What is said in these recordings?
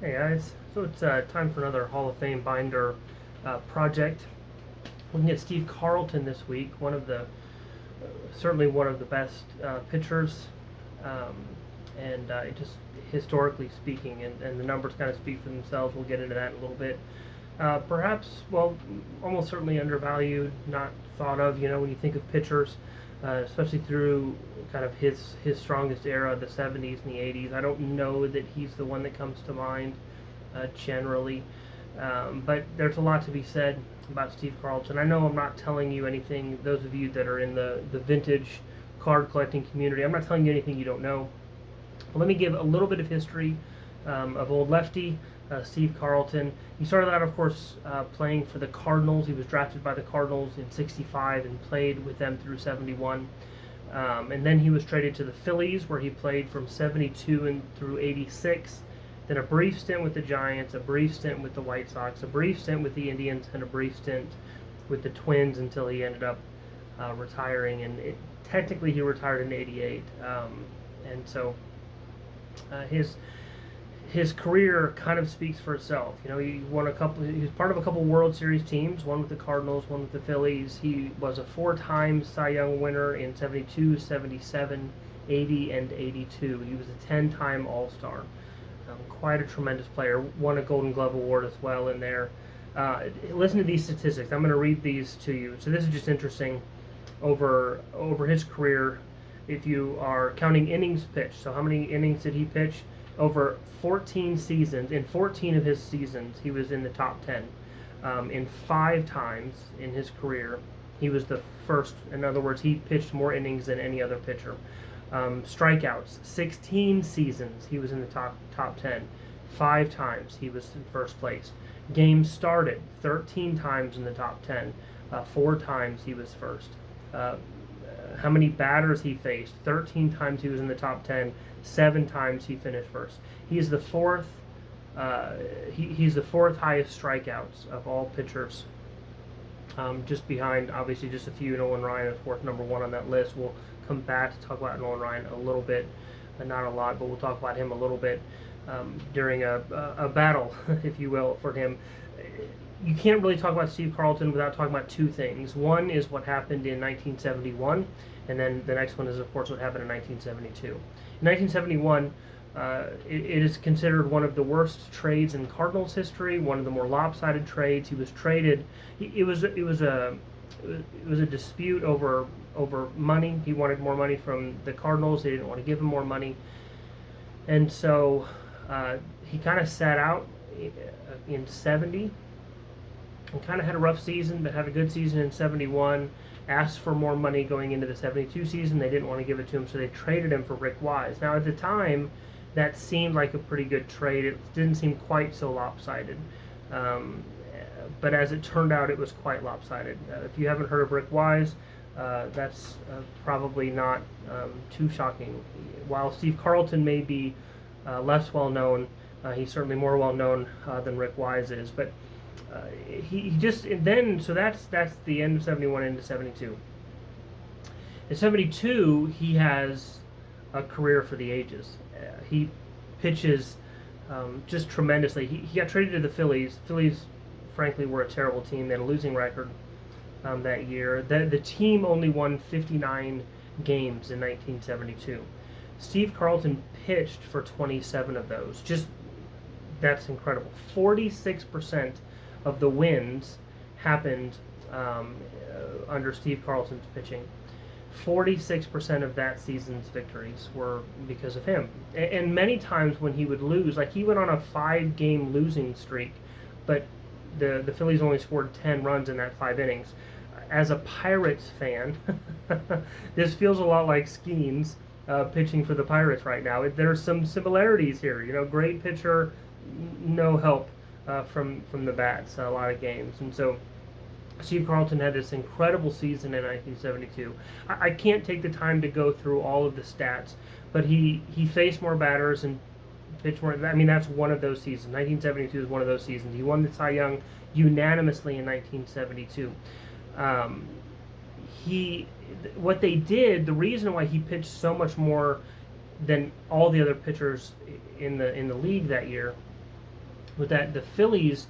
Hey guys, so it's time for another Hall of Fame binder project. Looking at Steve Carlton this week, certainly one of the best pitchers, um, and just historically speaking, and the numbers kind of speak for themselves. We'll get into that in a little bit. Perhaps, well, almost certainly undervalued, not thought of. When you think of pitchers, especially through kind of his strongest era, the '70s and the '80s. I don't know that he's the one that comes to mind generally, but there's a lot to be said about Steve Carlton. I know I'm not telling you anything. Those of you that are in the vintage card collecting community, I'm not telling you anything you don't know. But let me give a little bit of history of old lefty Steve Carlton. He started out, of course, playing for the Cardinals. He was drafted by the Cardinals in '65 and played with them through '71. And then he was traded to the Phillies, where he played from '72 and through '86. Then a brief stint with the Giants, a brief stint with the White Sox, a brief stint with the Indians, and a brief stint with the Twins until he ended up retiring. And technically, he retired in '88. And so his career kind of speaks for itself. He won a couple. He was part of a couple World Series teams. One with the Cardinals, one with the Phillies. He was a four-time Cy Young winner in '72, '77, '80, and '82. He was a 10-time All-Star. Quite a tremendous player. Won a Golden Glove award as well in there. Listen to these statistics. I'm going to read these to you. So this is just interesting. Over his career, if you are counting innings pitched, so how many innings did he pitch? Over 14 seasons, in 14 of his seasons, he was in the top 10. In 5 times in his career, he was the first. In other words, he pitched more innings than any other pitcher. Strikeouts, 16 seasons, he was in the top 10. 5 times he was in first place. Games started, 13 times in the top 10. 4 times he was first. How many batters he faced? 13 times he was in the top 10. 7 times he finished first. He's the fourth. He's the fourth highest strikeouts of all pitchers. Just behind, obviously, just a few. Nolan Ryan, of course, number 1 on that list. We'll come back to talk about Nolan Ryan a little bit, not a lot, but we'll talk about him a little bit during a battle, if you will, for him. You can't really talk about Steve Carlton without talking about 2 things. One is what happened in 1971, and then the next one is, of course, what happened in 1972. In 1971, it is considered one of the worst trades in Cardinals history, one of the more lopsided trades. He was traded. It was a dispute over money. He wanted more money from the Cardinals. They didn't want to give him more money, and so he kind of sat out in '70. And kind of had a rough season, but had a good season in '71. Asked for more money going into the '72 season. They didn't want to give it to him, so they traded him for Rick Wise. Now, at the time, that seemed like a pretty good trade. It didn't seem quite so lopsided. But as it turned out, it was quite lopsided. If you haven't heard of Rick Wise, that's probably not too shocking. While Steve Carlton may be less well known, he's certainly more well known than Rick Wise is. But he just then, so that's the end of '71 into '72. In '72, he has a career for the ages. He pitches just tremendously. He got traded to the Phillies. Phillies, frankly, were a terrible team. They had a losing record that year. The team only won 59 games in 1972. Steve Carlton pitched for 27 of those. Just that's incredible. 46% of the wins happened under Steve Carlton's pitching. 46% of that season's victories were because of him. And many times when he would lose, like he went on a 5-game losing streak, but the Phillies only scored 10 runs in that 5 innings. As a Pirates fan, this feels a lot like Skeens pitching for the Pirates right now. There's some similarities here. Great pitcher, no help from the bats a lot of games. And so Steve Carlton had this incredible season in 1972. I can't take the time to go through all of the stats, but he faced more batters and pitched more. I mean, that's one of those seasons. 1972 is one of those seasons. He won the Cy Young unanimously in 1972. What they did, the reason why he pitched so much more than all the other pitchers in the league that year, with that. The Phillies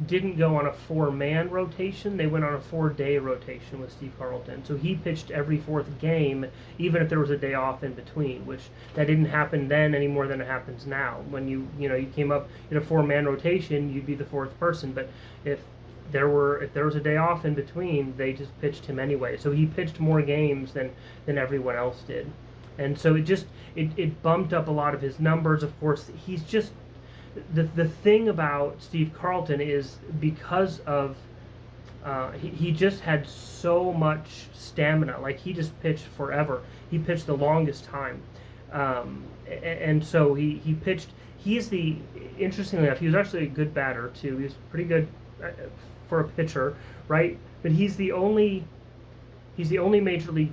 didn't go on a 4-man rotation. They went on a 4-day rotation with Steve Carlton. So he pitched every fourth game, even if there was a day off in between, which that didn't happen then any more than it happens now. When you came up in a 4-man rotation, you'd be the fourth person. But if there was a day off in between, they just pitched him anyway. So he pitched more games than everyone else did. And so it bumped up a lot of his numbers. Of course, he's just the thing about Steve Carlton is because of he just had so much stamina. Like, he just pitched forever. He pitched the longest time, and so he pitched. Interestingly enough, he was actually a good batter too. He was pretty good for a pitcher, right? But he's the only Major League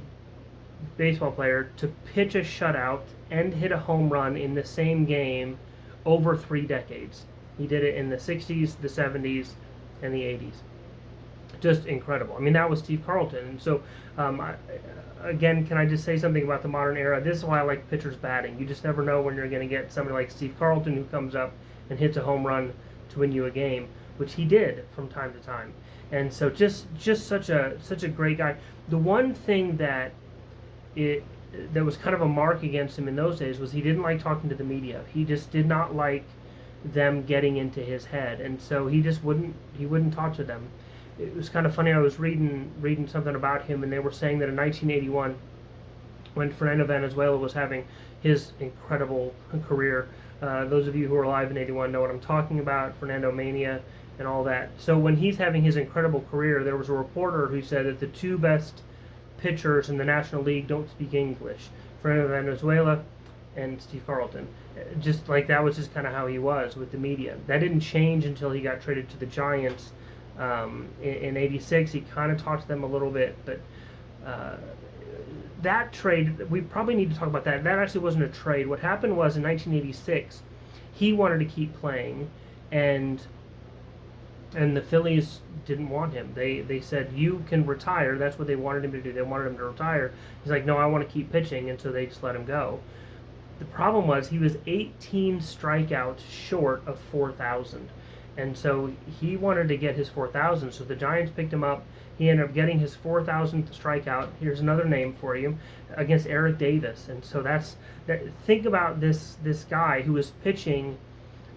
Baseball player to pitch a shutout and hit a home run in the same game over 3 decades. He did it in the 60s, the 70s, and the 80s. Just incredible. I mean, that was Steve Carlton. And so, again, can I just say something about the modern era? This is why I like pitchers batting. You just never know when you're going to get somebody like Steve Carlton who comes up and hits a home run to win you a game, which he did from time to time. And so, just such a great guy. The one thing that was kind of a mark against him in those days was he didn't like talking to the media. He just did not like them getting into his head, and so he wouldn't talk to them. It was kind of funny. I was reading something about him, and they were saying that in 1981, when Fernando Valenzuela was having his incredible career, those of you who are alive in '81 know what I'm talking about, Fernando Mania and all that. So when he's having his incredible career, there was a reporter who said that the 2 best pitchers in the National League don't speak English: Fernando Valenzuela and Steve Carlton. Just like that was just kind of how he was with the media. That didn't change until he got traded to the Giants in '86. He kind of talked to them a little bit, but that trade, we probably need to talk about that. That actually wasn't a trade. What happened was in 1986, he wanted to keep playing, and the Phillies didn't want him. They said, you can retire. That's what they wanted him to do. They wanted him to retire. He's like, no, I want to keep pitching, and so they just let him go. The problem was he was 18 strikeouts short of 4,000, and so he wanted to get his 4,000, so the Giants picked him up. He ended up getting his 4,000th strikeout. Here's another name for you, against Eric Davis. And so think about this guy who was pitching.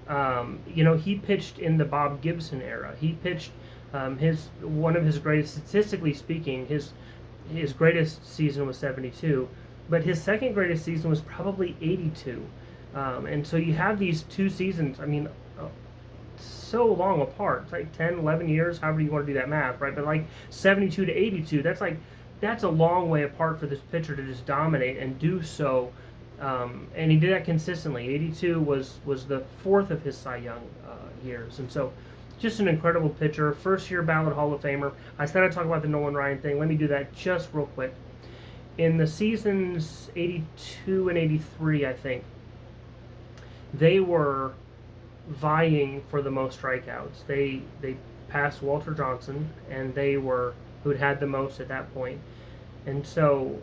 He pitched in the Bob Gibson era. He pitched one of his greatest, statistically speaking, his greatest season was 72, but his second greatest season was probably 82. And so you have these 2 seasons, I mean, so long apart. It's like 10, 11 years, however you want to do that math, right? But like 72 to 82, that's a long way apart for this pitcher to just dominate and do so. And he did that consistently. 82 was the 4th of his Cy Young years. And so just an incredible pitcher. First-year ballot Hall of Famer. I said I'd talk about the Nolan Ryan thing. Let me do that just real quick. In the seasons 82 and 83, I think, they were vying for the most strikeouts. They passed Walter Johnson, and they were who had the most at that point. And so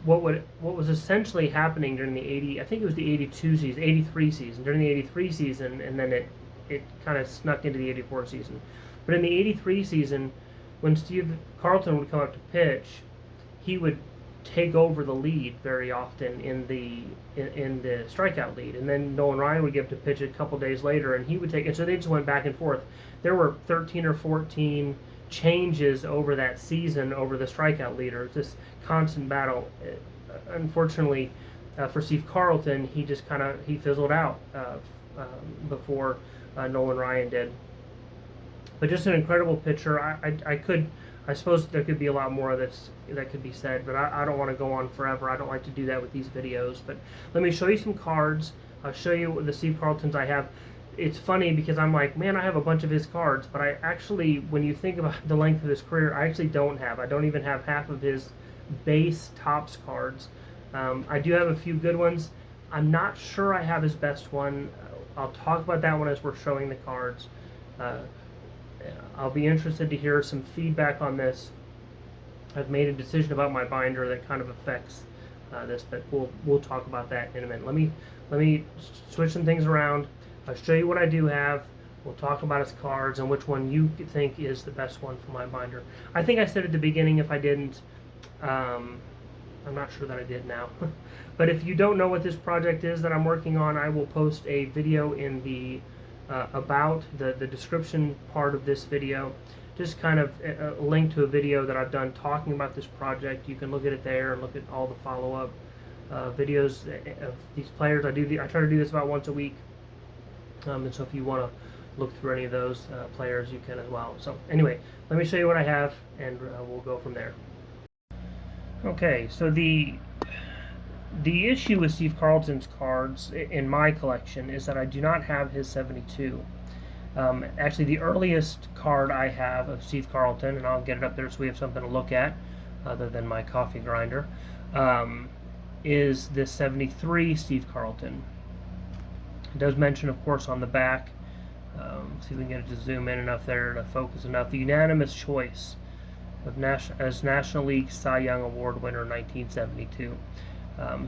what was essentially happening during the 83 season, during the 83 season, and then it kind of snuck into the 84 season. But in the 83 season, when Steve Carlton would come up to pitch, he would take over the lead very often in the strikeout lead, and then Nolan Ryan would give to pitch a couple days later, and he would take it. So they just went back and forth. There were 13 or 14 changes over that season over the strikeout leader. It's this constant battle. Unfortunately, for Steve Carlton, he just he fizzled out before Nolan Ryan did. But just an incredible pitcher. I suppose there could be a lot more of this that could be said, but I don't want to go on forever. I don't like to do that with these videos. But let me show you some cards. I'll show you the Steve Carltons I have. It's funny because I'm like, man, I have a bunch of his cards, but I actually, when you think about the length of his career, I actually don't have. I don't even have half of his base Topps cards. I do have a few good ones. I'm not sure I have his best one. I'll talk about that one as we're showing the cards. I'll be interested to hear some feedback on this. I've made a decision about my binder that kind of affects this, but we'll talk about that in a minute. Let me switch some things around. I'll show you what I do have. We'll talk about his cards and which one you think is the best one for my binder. I think I said at the beginning. If I didn't, I'm not sure that I did now. But if you don't know what this project is that I'm working on, I will post a video in the about the description part of this video. Just kind of a link to a video that I've done talking about this project. You can look at it there and look at all the follow-up videos of these players. I try to do this about once a week. And so if you want to look through any of those players, you can as well. So anyway, let me show you what I have, and we'll go from there. Okay, so the issue with Steve Carlton's cards in my collection is that I do not have his 72. Actually, the earliest card I have of Steve Carlton, and I'll get it up there so we have something to look at other than my coffee grinder, is this 73 Steve Carlton. It does mention, of course, on the back, see if we can get it to zoom in enough there to focus enough, the unanimous choice of as National League Cy Young Award winner 1972.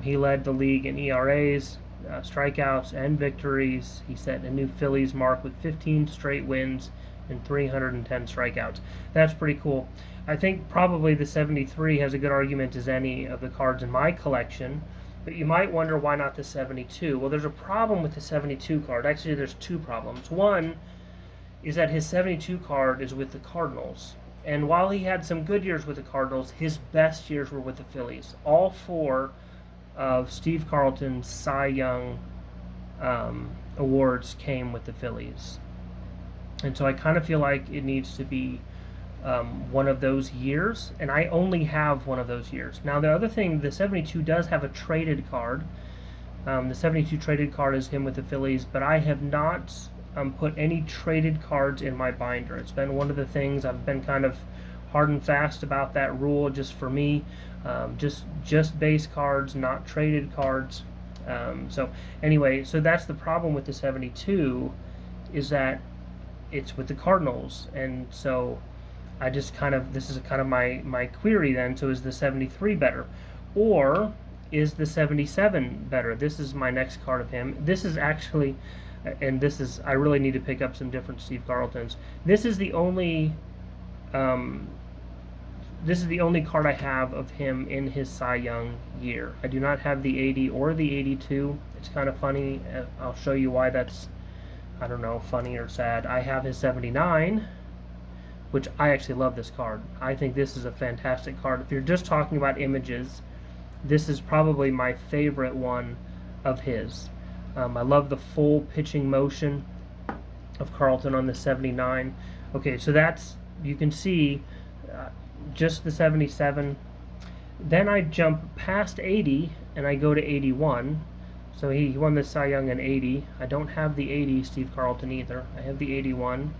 He led the league in ERAs, strikeouts, and victories. He set a new Phillies mark with 15 straight wins and 310 strikeouts. That's pretty cool. I think probably the 73 has a good argument as any of the cards in my collection, but you might wonder why not the 72. Well, there's a problem with the 72 card. Actually, there's two problems. One is that his 72 card is with the Cardinals. And while he had some good years with the Cardinals, his best years were with the Phillies. All four of Steve Carlton's Cy Young awards came with the Phillies. And so I kind of feel like it needs to be one of those years, and I only have one of those years. Now, the other thing, the 72 does have a traded card. The 72 traded card is him with the Phillies, but I have not put any traded cards in my binder. It's been one of the things I've been kind of hard and fast about that rule, just for me. Just base cards, not traded cards. So anyway, so that's the problem with the 72, is that it's with the Cardinals, and so I just kind of, this is kind of my query then. So is the 73 better, or is the 77 better? This is my next card of him. This is actually, and this is, I really need to pick up some different Steve Carltons. This is the only card I have of him in his Cy Young year. I do not have the 80 or the 82. It's kind of funny. I'll show you why that's, I don't know, funny or sad. I have his 79, which I actually love this card. I think this is a fantastic card. If you're just talking about images, this is probably my favorite one of his. I love the full pitching motion of Carlton on the 79. Okay, so that's, you can see just the 77. Then I jump past 80 and I go to 81. So he won the Cy Young in 80. I don't have the 80 Steve Carlton either. I have the 81,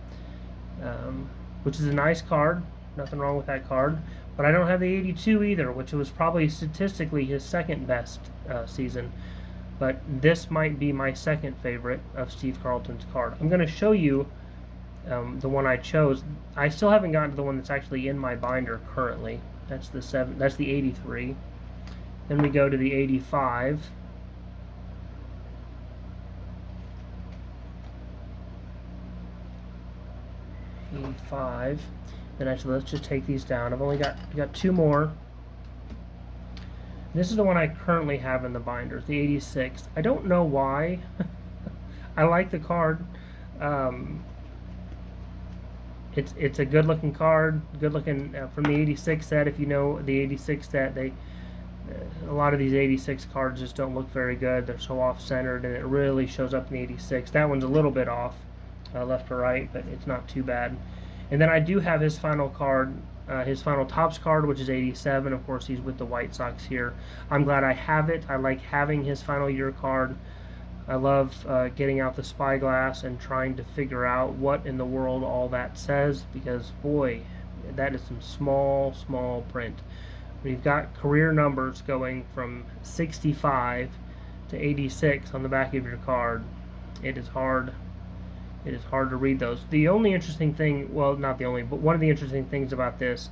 which is a nice card. Nothing wrong with that card. But I don't have the 82 either, which was probably statistically his second best season. But this might be my second favorite of Steve Carlton's card. I'm going to show you the one I chose. I still haven't gotten to the one that's actually in my binder currently. That's the 83. Then we go to the 85. Then actually, let's just take these down. I've only got two more. This is the one I currently have in the binders, the 86. I don't know why. I like the card. It's a good-looking card. Good-looking from the 86 set. If you know the 86 set, a lot of these 86 cards just don't look very good. They're so off-centered, and it really shows up in the 86. That one's a little bit off, left to right, but it's not too bad. And then I do have his final card, his final Topps card, which is 87. Of course, he's with the White Sox here. I'm glad I have it. I like having his final year card. I love getting out the spyglass and trying to figure out what in the world all that says, because boy, that is some small print. We've got career numbers going from 65 to 86 on the back of your card. It is hard to read those. The only interesting thing, well, not the only, but one of the interesting things about this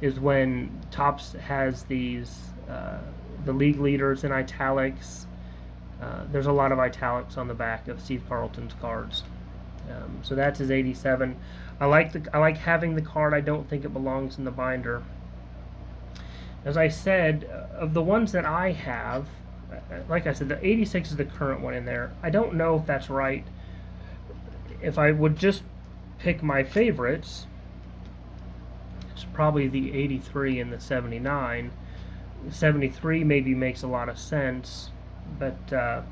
is when Topps has these the league leaders in italics, There's a lot of italics on the back of Steve Carlton's cards. So that's his 87. I like having the card. I don't think it belongs in the binder. As I said, of the ones that I have, like I said, the 86 is the current one in there. I don't know if that's right. If I would just pick my favorites, it's probably the 83 and the 79. 73 maybe makes a lot of sense, but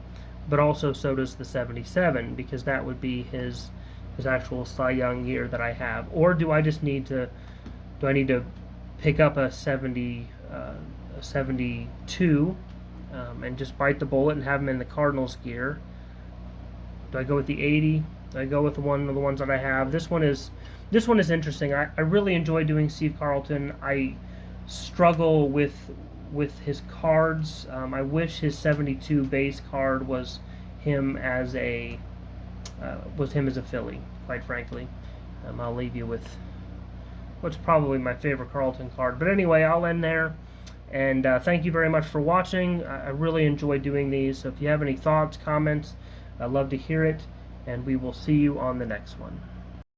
also so does the 77, because that would be his actual Cy Young year that I have. Or do I just need to pick up a 72 and just bite the bullet and have him in the Cardinals gear? Do I go with the 80? Do I go with one of the ones that I have? This one is interesting. I really enjoy doing Steve Carlton. I struggle with his cards. I wish his 72 base card was him as a Philly, quite frankly. I'll leave you with what's probably my favorite Carlton card. But anyway, I'll end there. And thank you very much for watching. I really enjoy doing these. So if you have any thoughts, comments, I'd love to hear it. And we will see you on the next one.